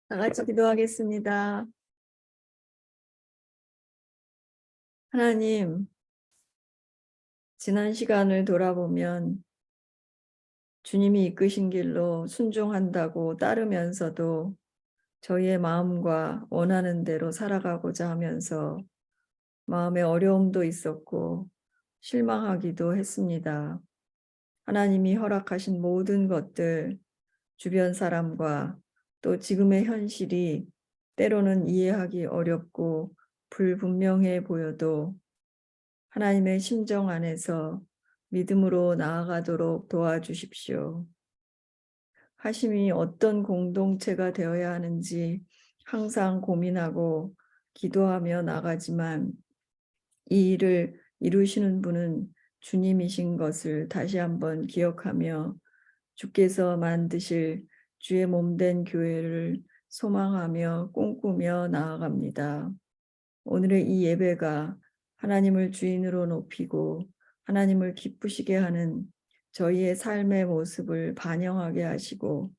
다 같이 기도하겠습니다. 하나님, 지난 시간을 돌아보면 주님이 이끄신 길로 순종한다고 따르면서도 저희의 마음과 원하는 대로 살아가고자 하면서 마음에 어려움도 있었고 실망하기도 했습니다. 하나님이 허락하신 모든 것들, 주변 사람과 또 지금의 현실이 때로는 이해하기 어렵고 불분명해 보여도 하나님의 심정 안에서 믿음으로 나아가도록 도와주십시오. 하심이 어떤 공동체가 되어야 하는지 항상 고민하고 기도하며 나가지만 이 일을 이루시는 분은 주님이신 것을 다시 한번 기억하며 주께서 만드실 주의 몸된 교회를 소망하며 꿈꾸며 나아갑니다. 오늘의 이 예배가 하나님을 주인으로 높이고 하나님을 기쁘시게 하는 저희의 삶의 모습을 반영하게 하시고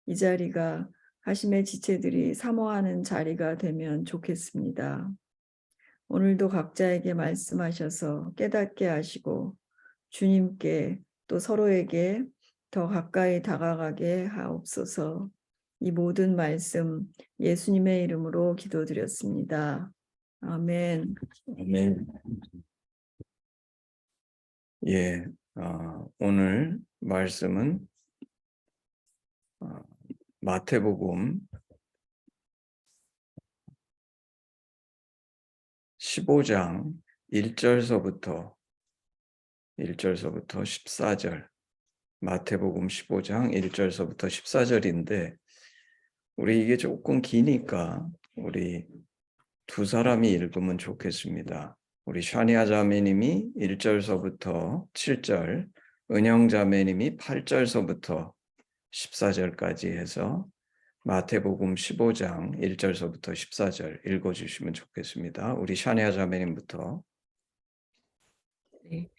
이 자리가 하심의 지체들이 사모하는 자리가 되면 좋겠습니다. 오늘도 각자에게 말씀하셔서 깨닫게 하시고 주님께 또 서로에게 더 가까이 다가가게 하옵소서. 이 모든 말씀 예수님의 이름으로 기도드렸습니다. 아멘. 아멘. 예, 오늘 말씀은 마태복음 15장 1절서부터 14절, 마태복음 15장 1절서부터 14절인데 우리 이게 조금 기니까 우리 두 사람이 읽으면 좋겠습니다. 우리 샤니아 자매님이 1절서부터 7절, 은영 자매님이 8절서부터 14절까지 해서 마태복음 15장 1절서부터 14절 읽어주시면 좋겠습니다. 우리 샤니아 자매님부터. 네,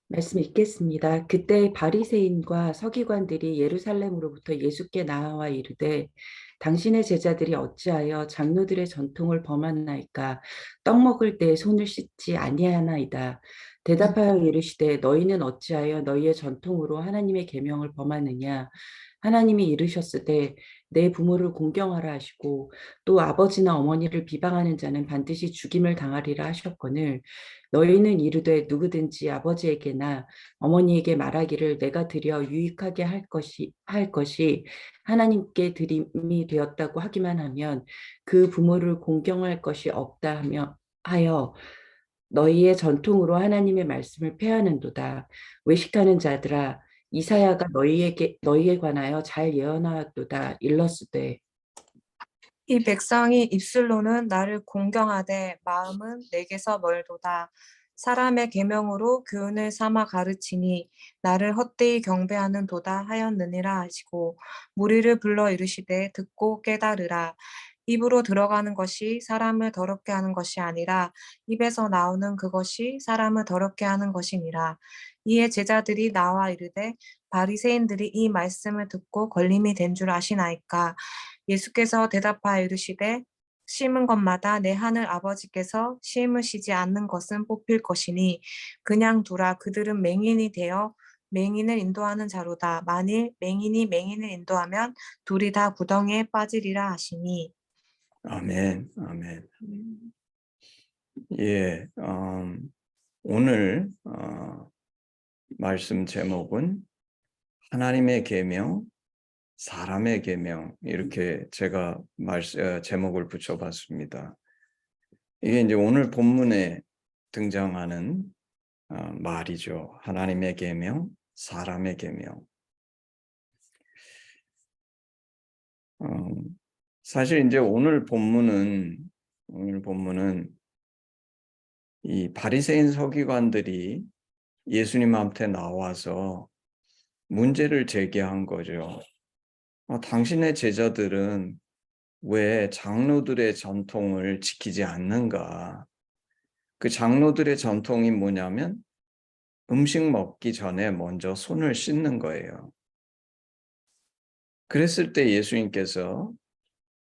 말씀 읽겠습니다. 그때 바리새인과 서기관들이 예루살렘으로부터 예수께 나와 이르되 당신의 제자들이 어찌하여 장로들의 전통을 범하나이까? 떡 먹을 때 손을 씻지 아니하나이다. 대답하여 이르시되 너희는 어찌하여 너희의 전통으로 하나님의 계명을 범하느냐? 하나님이 이르셨으되 내 부모를 공경하라 하시고 또 아버지나 어머니를 비방하는 자는 반드시 죽임을 당하리라 하셨거늘 너희는 이르되 누구든지 아버지에게나 어머니에게 말하기를 내가 드려 유익하게 할 것이 하나님께 드림이 되었다고 하기만 하면 그 부모를 공경할 것이 없다 하여 너희의 전통으로 하나님의 말씀을 폐하는도다. 외식하는 자들아 이사야가 너희에 관하여 잘 예언하였도다. 일러스되 이 백성이 입술로는 나를 공경하되 마음은 내게서 멀도다. 사람의 계명으로 교훈을 삼아 가르치니 나를 헛되이 경배하는 도다 하였느니라 하시고 무리를 불러 이르시되 듣고 깨달으라. 입으로 들어가는 것이 사람을 더럽게 하는 것이 아니라 입에서 나오는 그것이 사람을 더럽게 하는 것이니라. 이에 제자들이 나와 이르되 바리새인들이 이 말씀을 듣고 걸림이 된 줄 아시나이까? 예수께서 대답하여 이르시되 심은 것마다 내 하늘 아버지께서 심으시지 않는 것은 뽑힐 것이니 그냥 두라. 그들은 맹인이 되어 맹인을 인도하는 자로다. 만일 맹인이 맹인을 인도하면 둘이 다 구덩이에 빠지리라 하시니. 아멘, 아멘. 예, 오늘 말씀 제목은 하나님의 계명, 사람의 계명 이렇게 제가 제목을 붙여봤습니다. 이게 이제 오늘 본문에 등장하는 말이죠. 하나님의 계명, 사람의 계명. 사실 이제 오늘 본문은 이 바리새인 서기관들이 예수님한테 나와서 문제를 제기한 거죠. 당신의 제자들은 왜 장로들의 전통을 지키지 않는가? 그 장로들의 전통이 뭐냐면 음식 먹기 전에 먼저 손을 씻는 거예요. 그랬을 때 예수님께서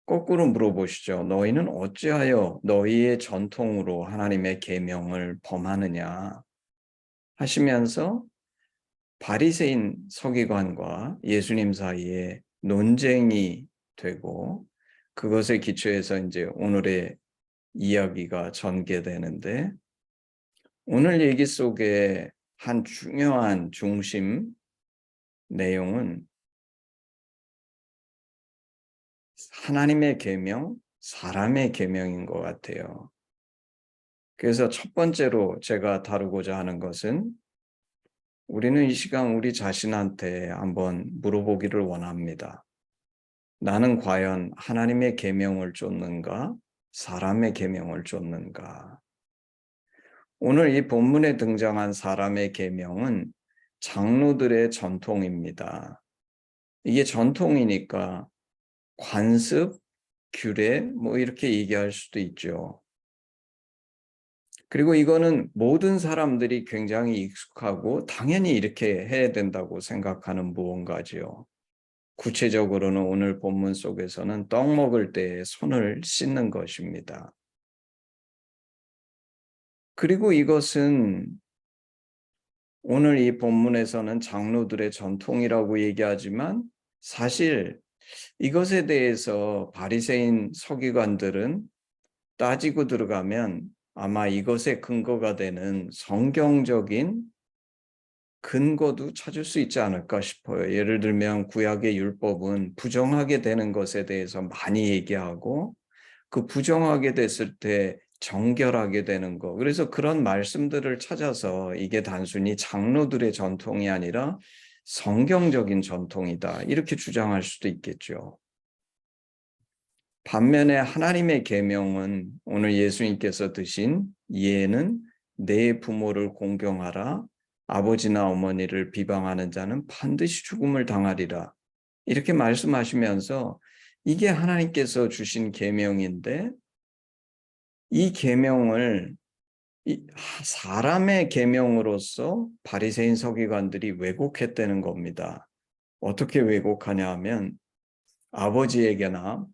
거꾸로 물어보시죠. 너희는 어찌하여 너희의 전통으로 하나님의 계명을 범하느냐 하시면서 바리새인 서기관과 예수님 사이에 논쟁이 되고 그것에 기초해서 이제 오늘의 이야기가 전개되는데 오늘 얘기 속에 한 중요한 중심 내용은 하나님의 계명, 사람의 계명인 것 같아요. 그래서 첫 번째로 제가 다루고자 하는 것은 우리는 이 시간 우리 자신한테 한번 물어보기를 원합니다. 나는 과연 하나님의 계명을 쫓는가? 사람의 계명을 쫓는가? 오늘 이 본문에 등장한 사람의 계명은 장로들의 전통입니다. 이게 전통이니까 관습, 규례 뭐 이렇게 얘기할 수도 있죠. 그리고 이거는 모든 사람들이 굉장히 익숙하고 당연히 이렇게 해야 된다고 생각하는 무언가지요. 구체적으로는 오늘 본문 속에서는 떡 먹을 때 손을 씻는 것입니다. 그리고 이것은 오늘 이 본문에서는 장로들의 전통이라고 얘기하지만 사실 이것에 대해서 바리새인 서기관들은 따지고 들어가면 아마 이것의 근거가 되는 성경적인 근거도 찾을 수 있지 않을까 싶어요. 예를 들면 구약의 율법은 부정하게 되는 것에 대해서 많이 얘기하고 그 부정하게 됐을 때 정결하게 되는 거. 그래서 그런 말씀들을 찾아서 이게 단순히 장로들의 전통이 아니라 성경적인 전통이다. 이렇게 주장할 수도 있겠죠. 반면에 하나님의 계명은 오늘 예수님께서 드신 예는 내 부모를 공경하라. 아버지나 어머니를 비방하는 자는 반드시 죽음을 당하리라. 이렇게 말씀하시면서 이게 하나님께서 주신 계명인데 이 계명을 사람의 계명으로서 바리새인 서기관들이 왜곡했다는 겁니다. 어떻게 왜곡하냐 하면 아버지에게나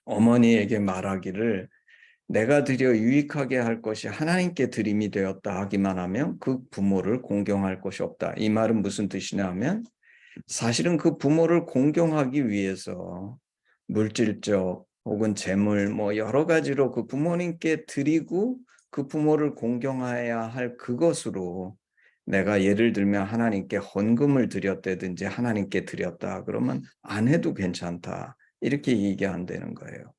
어머니에게 말하기를 내가 드려 유익하게 할 것이 하나님께 드림이 되었다 하기만 하면 그 부모를 공경할 것이 없다. 이 말은 무슨 뜻이냐 하면 사실은 그 부모를 공경하기 위해서 물질적 혹은 재물 뭐 여러 가지로 그 부모님께 드리고 그 부모를 공경해야 할 그것으로 내가 예를 들면 하나님께 헌금을 드렸다든지 하나님께 드렸다 그러면 안 해도 괜찮다. 이렇게 얘기한다는 거예요.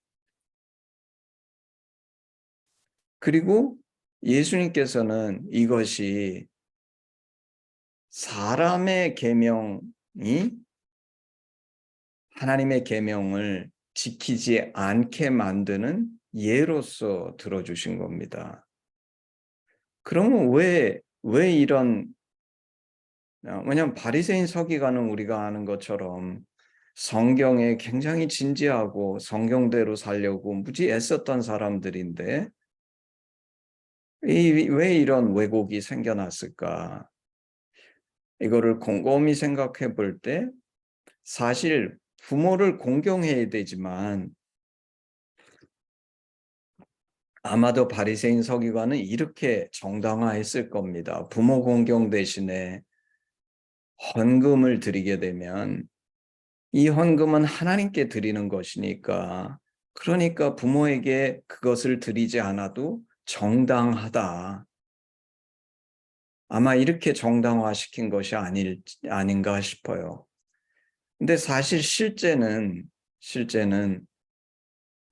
그리고 예수님께서는 이것이 사람의 계명이 하나님의 계명을 지키지 않게 만드는 예로서 들어주신 겁니다. 그러면 왜 이런 왜냐하면 바리새인 서기관은 우리가 아는 것처럼 성경에 굉장히 진지하고 성경대로 살려고 무지 애썼던 사람들인데 왜 이런 왜곡이 생겨났을까? 이거를 곰곰이 생각해 볼 때 사실 부모를 공경해야 되지만 아마도 바리새인 서기관은 이렇게 정당화했을 겁니다. 부모 공경 대신에 헌금을 드리게 되면 이 헌금은 하나님께 드리는 것이니까 그러니까 부모에게 그것을 드리지 않아도 정당하다. 아마 이렇게 정당화시킨 것이 아닌가 싶어요. 근데 사실 실제는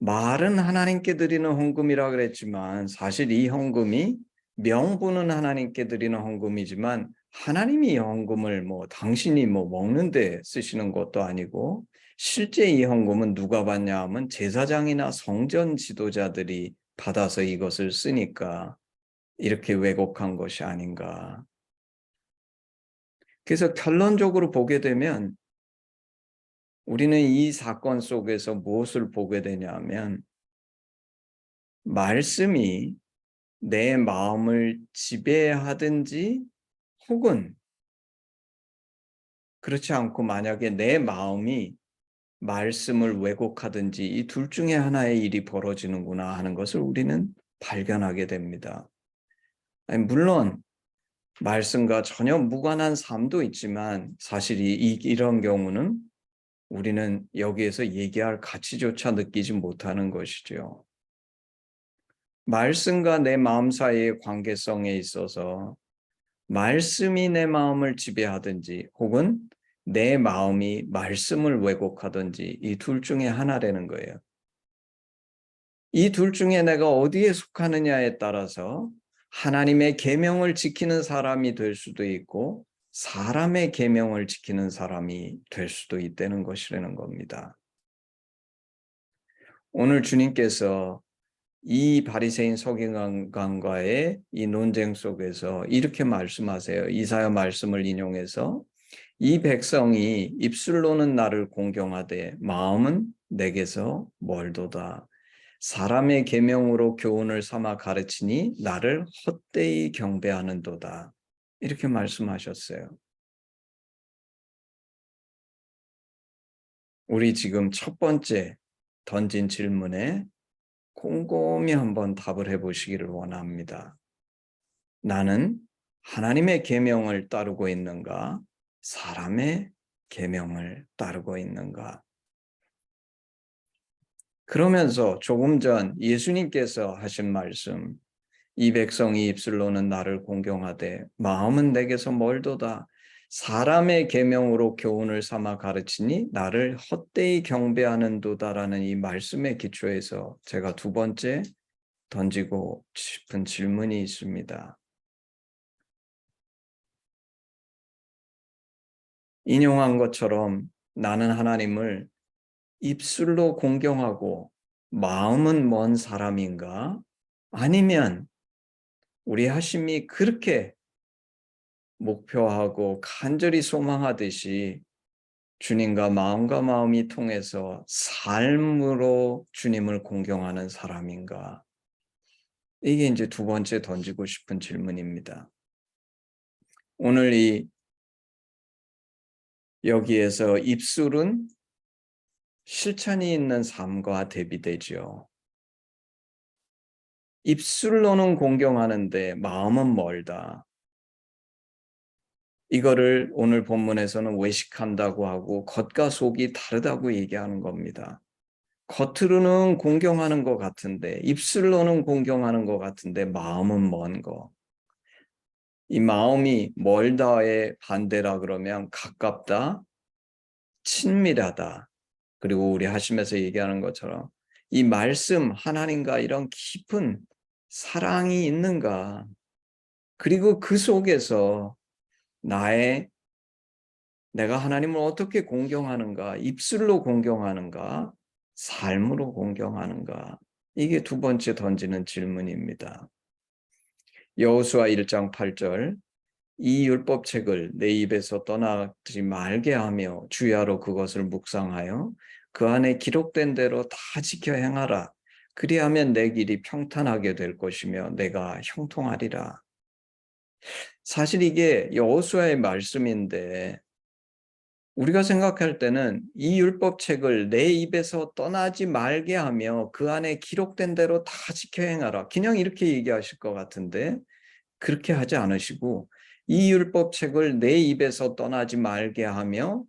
말은 하나님께 드리는 헌금이라 그랬지만 사실 이 헌금이 명분은 하나님께 드리는 헌금이지만 하나님이 이 헌금을 뭐 당신이 뭐 먹는데 쓰시는 것도 아니고 실제 이 헌금은 누가 받냐 하면 제사장이나 성전 지도자들이 받아서 이것을 쓰니까 이렇게 왜곡한 것이 아닌가. 그래서 결론적으로 보게 되면 우리는 이 사건 속에서 무엇을 보게 되냐면 말씀이 내 마음을 지배하든지 혹은 그렇지 않고 만약에 내 마음이 말씀을 왜곡하든지 이 둘 중에 하나의 일이 벌어지는구나 하는 것을 우리는 발견하게 됩니다. 아니, 물론 말씀과 전혀 무관한 삶도 있지만 사실 이런 경우는 우리는 여기에서 얘기할 가치조차 느끼지 못하는 것이죠. 말씀과 내 마음 사이의 관계성에 있어서 말씀이 내 마음을 지배하든지 혹은 내 마음이 말씀을 왜곡하든지 이 둘 중에 하나라는 거예요. 이 둘 중에 내가 어디에 속하느냐에 따라서 하나님의 계명을 지키는 사람이 될 수도 있고 사람의 계명을 지키는 사람이 될 수도 있다는 것이라는 겁니다. 오늘 주님께서 이 바리새인 서기관과의 이 논쟁 속에서 이렇게 말씀하세요. 이사야 말씀을 인용해서 이 백성이 입술로는 나를 공경하되 마음은 내게서 멀도다. 사람의 계명으로 교훈을 삼아 가르치니 나를 헛되이 경배하는도다. 이렇게 말씀하셨어요. 우리 지금 첫 번째 던진 질문에 곰곰이 한번 답을 해보시기를 원합니다. 나는 하나님의 계명을 따르고 있는가? 사람의 계명을 따르고 있는가? 그러면서 조금 전 예수님께서 하신 말씀, 이 백성이 입술로는 나를 공경하되 마음은 내게서 멀도다. 사람의 계명으로 교훈을 삼아 가르치니 나를 헛되이 경배하는도다라는 이 말씀의 기초에서 제가 두 번째 던지고 싶은 질문이 있습니다. 인용한 것처럼 나는 하나님을 입술로 공경하고 마음은 먼 사람인가? 아니면 우리 하심이 그렇게 목표하고 간절히 소망하듯이 주님과 마음이 통해서 삶으로 주님을 공경하는 사람인가? 이게 이제 두 번째 던지고 싶은 질문입니다. 오늘 여기에서 입술은 실천이 있는 삶과 대비되죠. 입술로는 공경하는데 마음은 멀다. 이거를 오늘 본문에서는 외식한다고 하고 겉과 속이 다르다고 얘기하는 겁니다. 겉으로는 공경하는 것 같은데 입술로는 공경하는 것 같은데 마음은 먼 거. 이 마음이 멀다의 반대라 그러면 가깝다, 친밀하다. 그리고 우리 하시면서 얘기하는 것처럼 이 말씀 하나님과 이런 깊은 사랑이 있는가? 그리고 그 속에서 내가 하나님을 어떻게 공경하는가? 입술로 공경하는가? 삶으로 공경하는가? 이게 두 번째 던지는 질문입니다. 여호수아 1장 8절 이 율법책을 내 입에서 떠나지 말게 하며 주야로 그것을 묵상하여 그 안에 기록된 대로 다 지켜 행하라. 그리하면 내 길이 평탄하게 될 것이며 내가 형통하리라. 사실 이게 여호수아의 말씀인데 우리가 생각할 때는 이 율법책을 내 입에서 떠나지 말게 하며 그 안에 기록된 대로 다 지켜 행하라. 그냥 이렇게 얘기하실 것 같은데 그렇게 하지 않으시고 이 율법책을 내 입에서 떠나지 말게 하며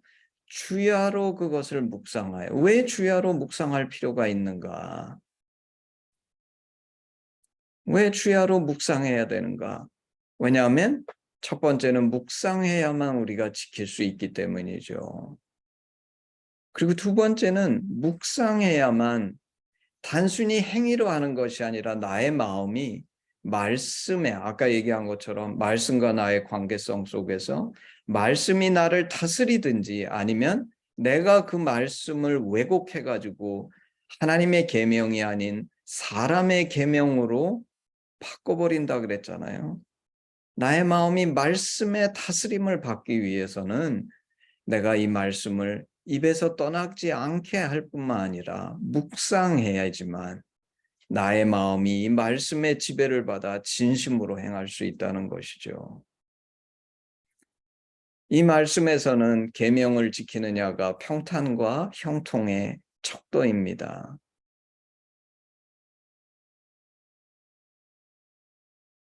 주야로 그것을 묵상하여. 왜 주야로 묵상할 필요가 있는가? 왜 주야로 묵상해야 되는가? 왜냐하면 첫 번째는 묵상해야만 우리가 지킬 수 있기 때문이죠. 그리고 두 번째는 묵상해야만 단순히 행위로 하는 것이 아니라 나의 마음이 말씀에 아까 얘기한 것처럼 말씀과 나의 관계성 속에서 말씀이 나를 다스리든지 아니면 내가 그 말씀을 왜곡해가지고 하나님의 계명이 아닌 사람의 계명으로 바꿔버린다 그랬잖아요. 나의 마음이 말씀의 다스림을 받기 위해서는 내가 이 말씀을 입에서 떠나지 않게 할 뿐만 아니라 묵상해야지만 나의 마음이 이 말씀의 지배를 받아 진심으로 행할 수 있다는 것이죠. 이 말씀에서는 계명을 지키느냐가 평탄과 형통의 척도입니다.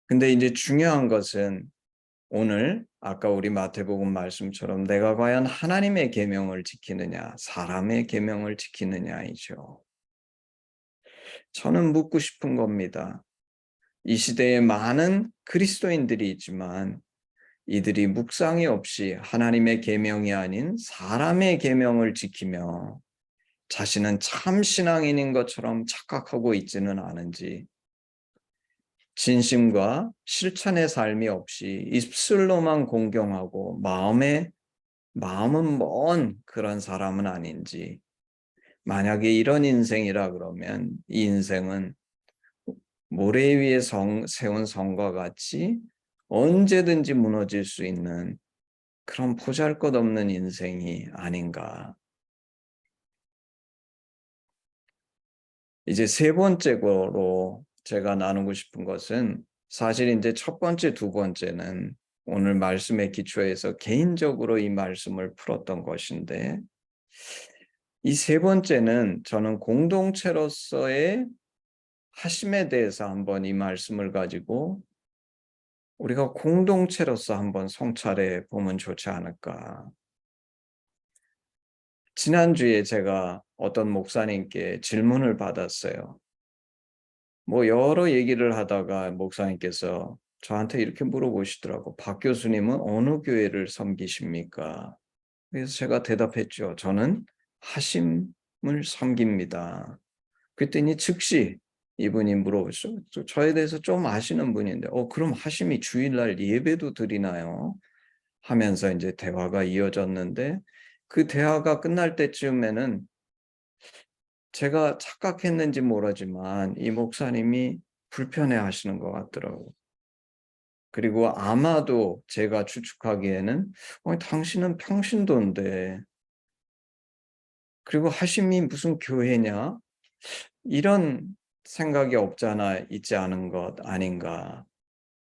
근데 이제 중요한 것은 오늘 아까 우리 마태복음 말씀처럼 내가 과연 하나님의 계명을 지키느냐, 사람의 계명을 지키느냐이죠. 저는 묻고 싶은 겁니다. 이 시대에 많은 그리스도인들이 있지만 이들이 묵상이 없이 하나님의 계명이 아닌 사람의 계명을 지키며 자신은 참 신앙인인 것처럼 착각하고 있지는 않은지, 진심과 실천의 삶이 없이 입술로만 공경하고 마음은 먼 그런 사람은 아닌지, 만약에 이런 인생이라 그러면 이 인생은 모래 위에 세운 성과 같이 언제든지 무너질 수 있는 그런 보잘것없는 인생이 아닌가. 이제 세 번째로 제가 나누고 싶은 것은 사실 이제 첫 번째, 두 번째는 오늘 말씀의 기초에서 개인적으로 이 말씀을 풀었던 것인데 이 세 번째는 저는 공동체로서의 하심에 대해서 한번 이 말씀을 가지고 우리가 공동체로서 한번 성찰해 보면 좋지 않을까. 지난주에 제가 어떤 목사님께 질문을 받았어요. 뭐 여러 얘기를 하다가 목사님께서 저한테 이렇게 물어보시더라고. 박 교수님은 어느 교회를 섬기십니까? 그래서 제가 대답했죠. 저는 하심을 섬깁니다. 그랬더니 즉시 이분이 물어보셨어요. 저에 대해서 좀 아시는 분인데, 그럼 하심이 주일날 예배도 드리나요? 하면서 이제 대화가 이어졌는데 그 대화가 끝날 때쯤에는 제가 착각했는지 모르지만 이 목사님이 불편해 하시는 것 같더라고요. 그리고 아마도 제가 추측하기에는 당신은 평신도인데 그리고 하심이 무슨 교회냐? 이런 생각이 없잖아 있지 않은 것 아닌가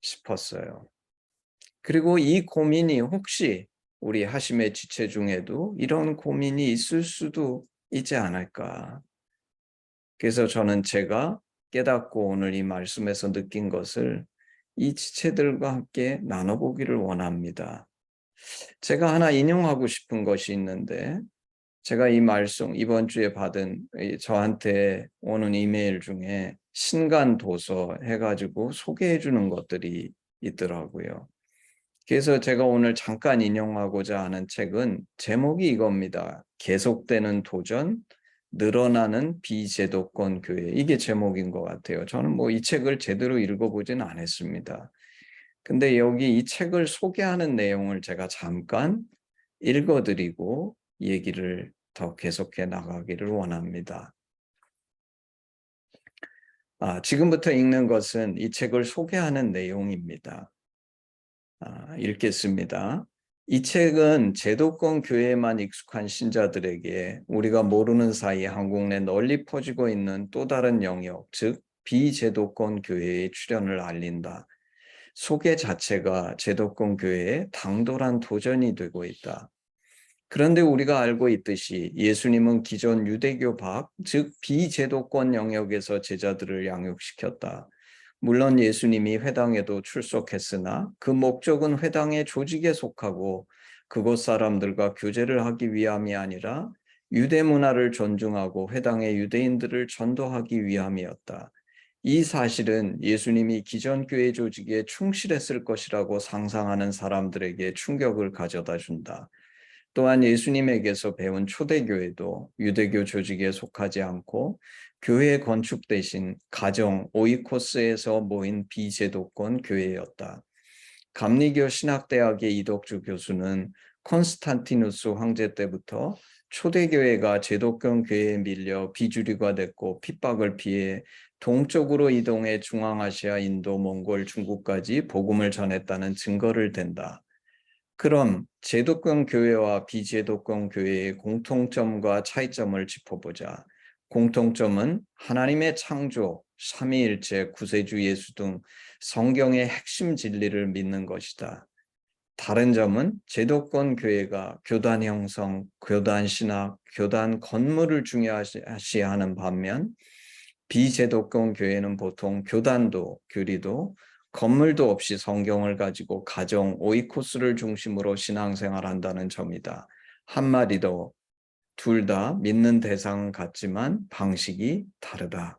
싶었어요. 그리고 이 고민이 혹시 우리 하심의 지체 중에도 이런 고민이 있을 수도 있지 않을까. 그래서 저는 제가 깨닫고 오늘 이 말씀에서 느낀 것을 이 지체들과 함께 나눠보기를 원합니다. 제가 하나 인용하고 싶은 것이 있는데 제가 이 말씀 이번 주에 받은 저한테 오는 이메일 중에 신간 도서 해가지고 소개해 주는 것들이 있더라고요. 그래서 제가 오늘 잠깐 인용하고자 하는 책은 제목이 이겁니다. 계속되는 도전, 늘어나는 비제도권 교회. 이게 제목인 것 같아요. 저는 뭐 이 책을 제대로 읽어보진 않았습니다. 근데 여기 이 책을 소개하는 내용을 제가 잠깐 읽어드리고 얘기를 더 계속해 나가기를 원합니다. 지금부터 읽는 것은 이 책을 소개하는 내용입니다. 읽겠습니다. 이 책은 제도권 교회에만 익숙한 신자들에게 우리가 모르는 사이 한국 내 널리 퍼지고 있는 또 다른 영역, 즉 비제도권 교회의 출현을 알린다. 소개 자체가 제도권 교회의 당돌한 도전이 되고 있다. 그런데 우리가 알고 있듯이 예수님은 기존 유대교 밖, 즉 비제도권 영역에서 제자들을 양육시켰다. 물론 예수님이 회당에도 출석했으나 그 목적은 회당의 조직에 속하고 그곳 사람들과 교제를 하기 위함이 아니라 유대 문화를 존중하고 회당의 유대인들을 전도하기 위함이었다. 이 사실은 예수님이 기존 교회 조직에 충실했을 것이라고 상상하는 사람들에게 충격을 가져다 준다. 또한 예수님에게서 배운 초대교회도 유대교 조직에 속하지 않고 교회 건축 대신 가정 오이코스에서 모인 비제도권 교회였다. 감리교 신학대학의 이덕주 교수는 콘스탄티누스 황제 때부터 초대교회가 제도권 교회에 밀려 비주류가 됐고 핍박을 피해 동쪽으로 이동해 중앙아시아, 인도, 몽골, 중국까지 복음을 전했다는 증거를 댄다. 그럼 제도권 교회와 비제도권 교회의 공통점과 차이점을 짚어보자. 공통점은 하나님의 창조, 삼위일체, 구세주 예수 등 성경의 핵심 진리를 믿는 것이다. 다른 점은 제도권 교회가 교단 형성, 교단 신학, 교단 건물을 중요시하는 반면 비제도권 교회는 보통 교단도, 교리도, 건물도 없이 성경을 가지고 가정, 오이코스를 중심으로 신앙생활한다는 점이다. 한마디로 둘 다 믿는 대상은 같지만 방식이 다르다.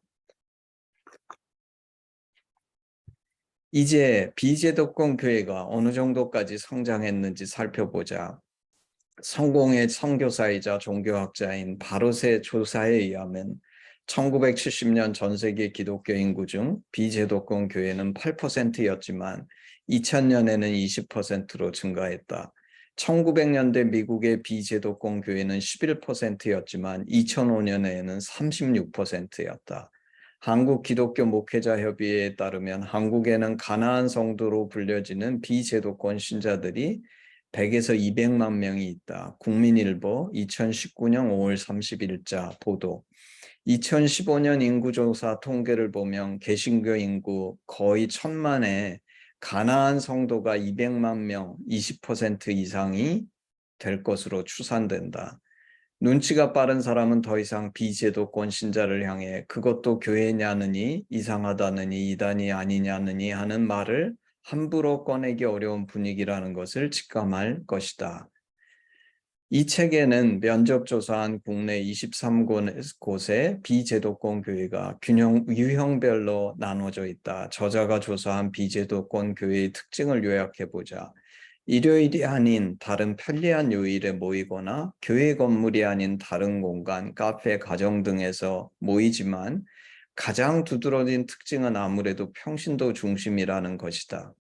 이제 비제도권 교회가 어느 정도까지 성장했는지 살펴보자. 성공의 선교사이자 종교학자인 바로세 조사에 의하면 1970년 전 세계 기독교 인구 중 비제도권 교회는 8%였지만 2000년에는 20%로 증가했다. 1900년대 미국의 비제도권 교회는 11%였지만 2005년에는 36%였다. 한국 기독교 목회자 협의회에 따르면 한국에는 가나안 성도로 불려지는 비제도권 신자들이 100에서 200만 명이 있다. 국민일보 2019년 5월 30일자 보도. 2015년 인구조사 통계를 보면 개신교 인구 거의 1000만에 가나안 성도가 200만 명, 20% 이상이 될 것으로 추산된다. 눈치가 빠른 사람은 더 이상 비제도권 신자를 향해 그것도 교회냐느니 이상하다느니 이단이 아니냐느니 하는 말을 함부로 꺼내기 어려운 분위기라는 것을 직감할 것이다. 이 책에는 면접조사한 국내 23곳의 비제도권 교회가 유형별로 나눠져 있다. 저자가 조사한 비제도권 교회의 특징을 요약해보자. 일요일이 아닌 다른 편리한 요일에 모이거나 교회 건물이 아닌 다른 공간, 카페, 가정 등에서 모이지만 가장 두드러진 특징은 아무래도 평신도 중심이라는 것이다.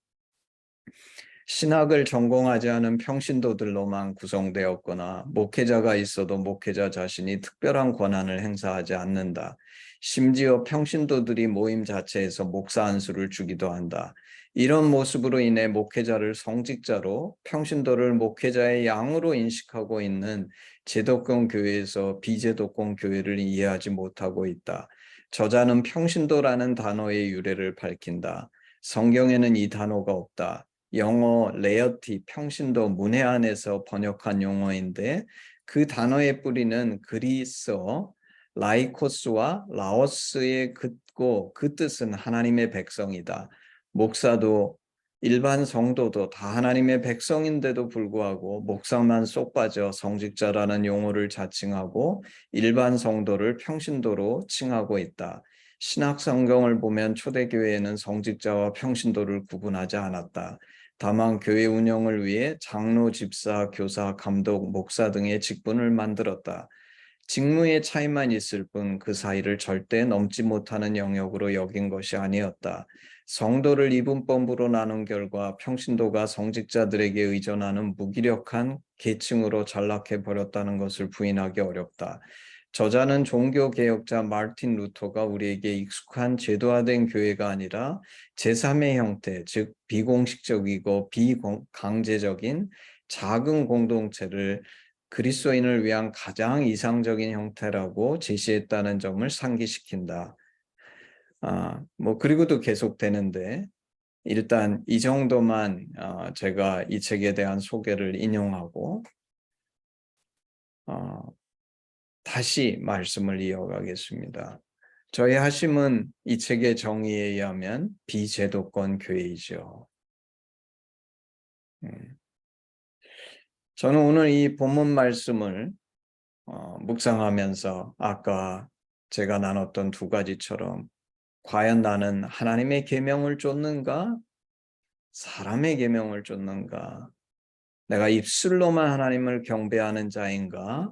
신학을 전공하지 않은 평신도들로만 구성되었거나 목회자가 있어도 목회자 자신이 특별한 권한을 행사하지 않는다. 심지어 평신도들이 모임 자체에서 목사 안수를 주기도 한다. 이런 모습으로 인해 목회자를 성직자로 평신도를 목회자의 양으로 인식하고 있는 제도권 교회에서 비제도권 교회를 이해하지 못하고 있다. 저자는 평신도라는 단어의 유래를 밝힌다. 성경에는 이 단어가 없다. 영어 레어티, 평신도 문해 안에서 번역한 용어인데 그 단어의 뿌리는 그리스어 라이코스와 라오스의 긋고 그 뜻은 하나님의 백성이다. 목사도 일반 성도도 다 하나님의 백성인데도 불구하고 목사만 쏙 빠져 성직자라는 용어를 자칭하고 일반 성도를 평신도로 칭하고 있다. 신학 성경을 보면 초대교회에는 성직자와 평신도를 구분하지 않았다. 다만 교회 운영을 위해 장로, 집사, 교사, 감독, 목사 등의 직분을 만들었다. 직무의 차이만 있을 뿐 그 사이를 절대 넘지 못하는 영역으로 여긴 것이 아니었다. 성도를 이분법으로 나눈 결과 평신도가 성직자들에게 의존하는 무기력한 계층으로 전락해 버렸다는 것을 부인하기 어렵다. 저자는 종교개혁자 마르틴 루터가 우리에게 익숙한 제도화된 교회가 아니라 제3의 형태, 즉 비공식적이고 비강제적인 작은 공동체를 그리스도인을 위한 가장 이상적인 형태라고 제시했다는 점을 상기시킨다. 그리고도 계속되는데 일단 이 정도만 제가 이 책에 대한 소개를 인용하고 다시 말씀을 이어가겠습니다. 저희 하심은 이 책의 정의에 의하면 비제도권 교회이죠. 저는 오늘 이 본문 말씀을 묵상하면서 아까 제가 나눴던 두 가지처럼 과연 나는 하나님의 계명을 쫓는가? 사람의 계명을 쫓는가? 내가 입술로만 하나님을 경배하는 자인가?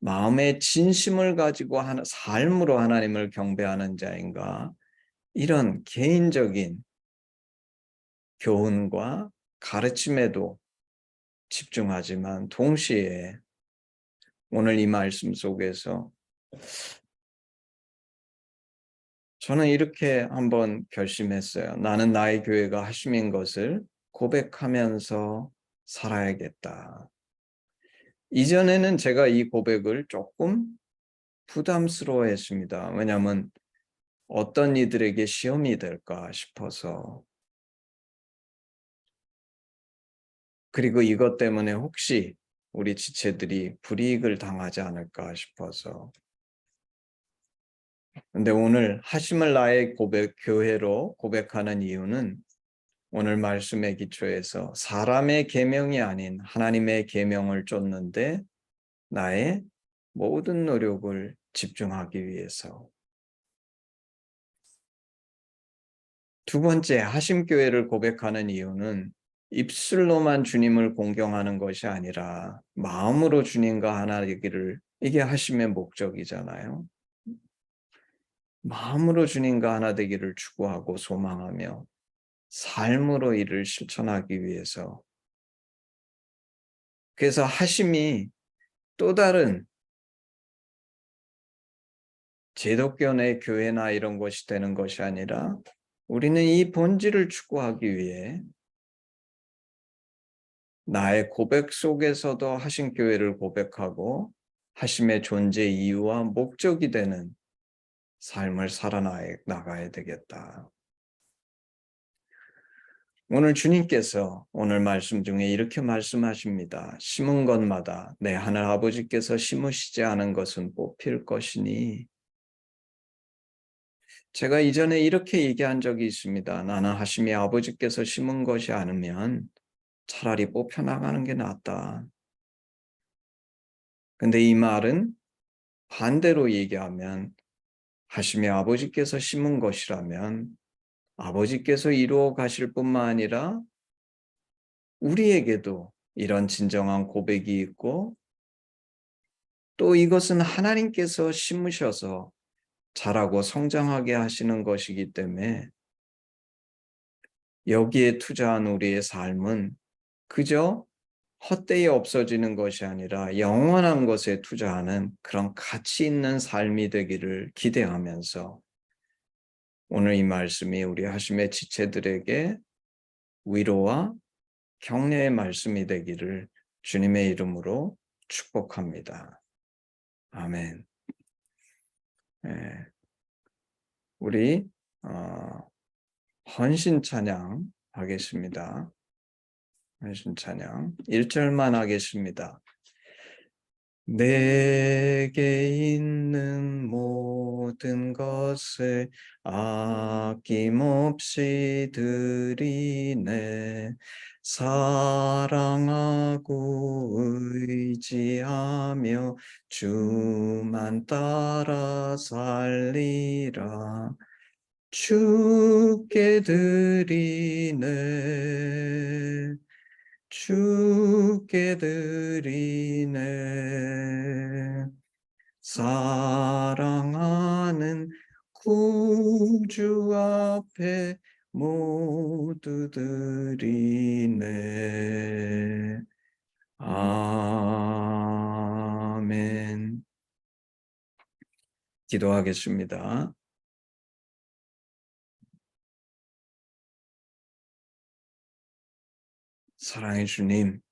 마음의 진심을 가지고 삶으로 하나님을 경배하는 자인가? 이런 개인적인 교훈과 가르침에도 집중하지만 동시에 오늘 이 말씀 속에서 저는 이렇게 한번 결심했어요. 나는 나의 교회가 하심인 것을 고백하면서 살아야겠다. 이전에는 제가 이 고백을 조금 부담스러워했습니다. 왜냐하면 어떤 이들에게 시험이 될까 싶어서. 그리고 이것 때문에 혹시 우리 지체들이 불이익을 당하지 않을까 싶어서. 근데 오늘 하심을 나의 교회로 고백하는 이유는 오늘 말씀의 기초에서 사람의 계명이 아닌 하나님의 계명을 쫓는데 나의 모든 노력을 집중하기 위해서. 두 번째, 하심교회를 고백하는 이유는 입술로만 주님을 공경하는 것이 아니라 마음으로 주님과 하나 되기를, 이게 하심의 목적이잖아요. 마음으로 주님과 하나 되기를 추구하고 소망하며 삶으로 이를 실천하기 위해서. 그래서 하심이 또 다른 제독교 내 교회나 이런 것이 되는 것이 아니라 우리는 이 본질을 추구하기 위해 나의 고백 속에서도 하심 교회를 고백하고 하심의 존재 이유와 목적이 되는 삶을 살아나가야 되겠다. 오늘 주님께서 오늘 말씀 중에 이렇게 말씀하십니다. 심은 것마다 내 하늘 아버지께서 심으시지 않은 것은 뽑힐 것이니. 제가 이전에 이렇게 얘기한 적이 있습니다. 나는 하심이 아버지께서 심은 것이 아니면 차라리 뽑혀나가는 게 낫다. 근데 이 말은 반대로 얘기하면 하심이 아버지께서 심은 것이라면 아버지께서 이루어 가실 뿐만 아니라 우리에게도 이런 진정한 고백이 있고 또 이것은 하나님께서 심으셔서 자라고 성장하게 하시는 것이기 때문에 여기에 투자한 우리의 삶은 그저 헛되이 없어지는 것이 아니라 영원한 것에 투자하는 그런 가치 있는 삶이 되기를 기대하면서 오늘 이 말씀이 우리 하심의 지체들에게 위로와 격려의 말씀이 되기를 주님의 이름으로 축복합니다. 아멘. 네. 우리 헌신 찬양 하겠습니다. 헌신 찬양 1절만 하겠습니다. 내게 있는 모든 것을 아낌없이 드리네. 사랑하고 의지하며 주만 따라 살리라. 주께 드리네. 주께 드리네. 사랑하는 구주 앞에 모두 드리네. 아멘. 기도하겠습니다. 사랑의 주님,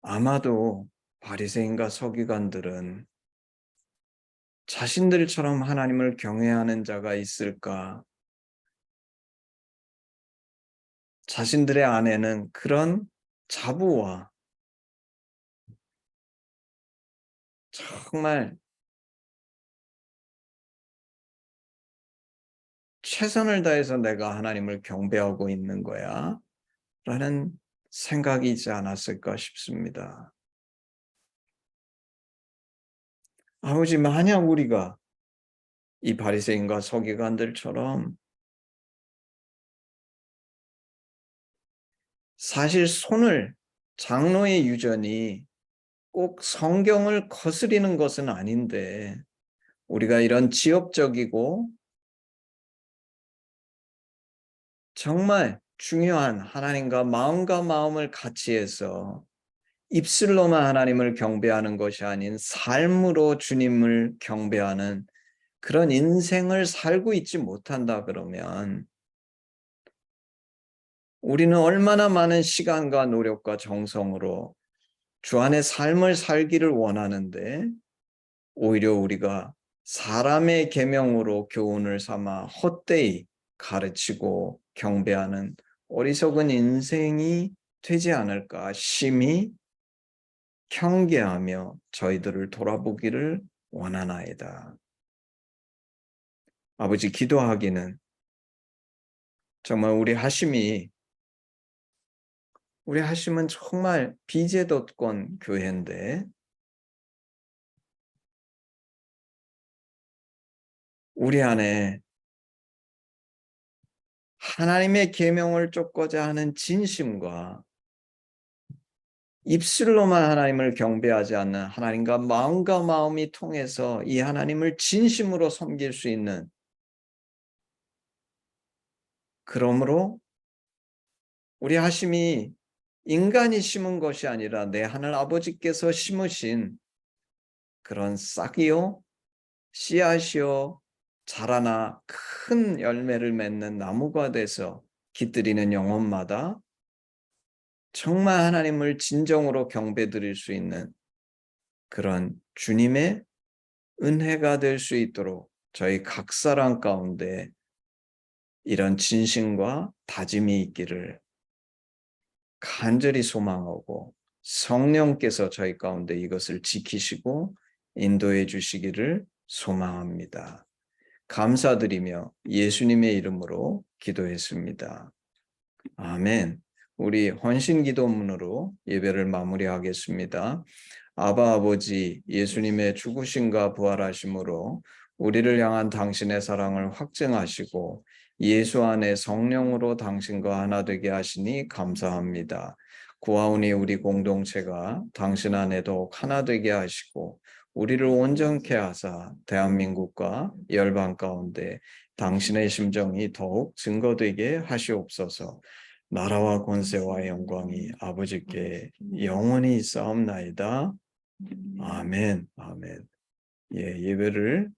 아마도 바리새인과 서기관들은 자신들처럼 하나님을 경외하는 자가 있을까? 자신들의 안에는 그런 자부와 정말 최선을 다해서 내가 하나님을 경배하고 있는 거야 라는 생각이 있지 않았을까 싶습니다. 아버지, 만약 우리가 이 바리새인과 서기관들처럼 사실 장로의 유전이 꼭 성경을 거스리는 것은 아닌데 우리가 이런 지엽적이고 정말 중요한 하나님과 마음을 같이 해서 입술로만 하나님을 경배하는 것이 아닌 삶으로 주님을 경배하는 그런 인생을 살고 있지 못한다 그러면 우리는 얼마나 많은 시간과 노력과 정성으로 주 안의 삶을 살기를 원하는데 오히려 우리가 사람의 계명으로 교훈을 삼아 헛되이 가르치고 경배하는 어리석은 인생이 되지 않을까 심히 경계하며 저희들을 돌아보기를 원하나이다. 아버지, 기도하기는 정말 우리 하심은 정말 비제도권 교회인데 우리 안에 하나님의 계명을 쫓고자 하는 진심과 입술로만 하나님을 경배하지 않는 하나님과 마음과 마음이 통해서 이 하나님을 진심으로 섬길 수 있는, 그러므로 우리 하심이 인간이 심은 것이 아니라 내 하늘 아버지께서 심으신 그런 싹이요 씨앗이요 자라나 큰 열매를 맺는 나무가 돼서 깃들이는 영혼마다 정말 하나님을 진정으로 경배드릴 수 있는 그런 주님의 은혜가 될 수 있도록 저희 각 사람 가운데 이런 진심과 다짐이 있기를 간절히 소망하고 성령께서 저희 가운데 이것을 지키시고 인도해 주시기를 소망합니다. 감사드리며 예수님의 이름으로 기도했습니다. 아멘. 우리 헌신 기도문으로 예배를 마무리하겠습니다. 아바 아버지, 예수님의 죽으심과 부활하심으로 우리를 향한 당신의 사랑을 확증하시고 예수 안에 성령으로 당신과 하나 되게 하시니 감사합니다. 구하오니 우리 공동체가 당신 안에 더욱 하나 되게 하시고 우리를 온전케 하사 대한민국과 열방 가운데 당신의 심정이 더욱 증거되게 하시옵소서. 나라와 권세와 영광이 아버지께 영원히 있사옵나이다. 아멘. 아멘. 예배를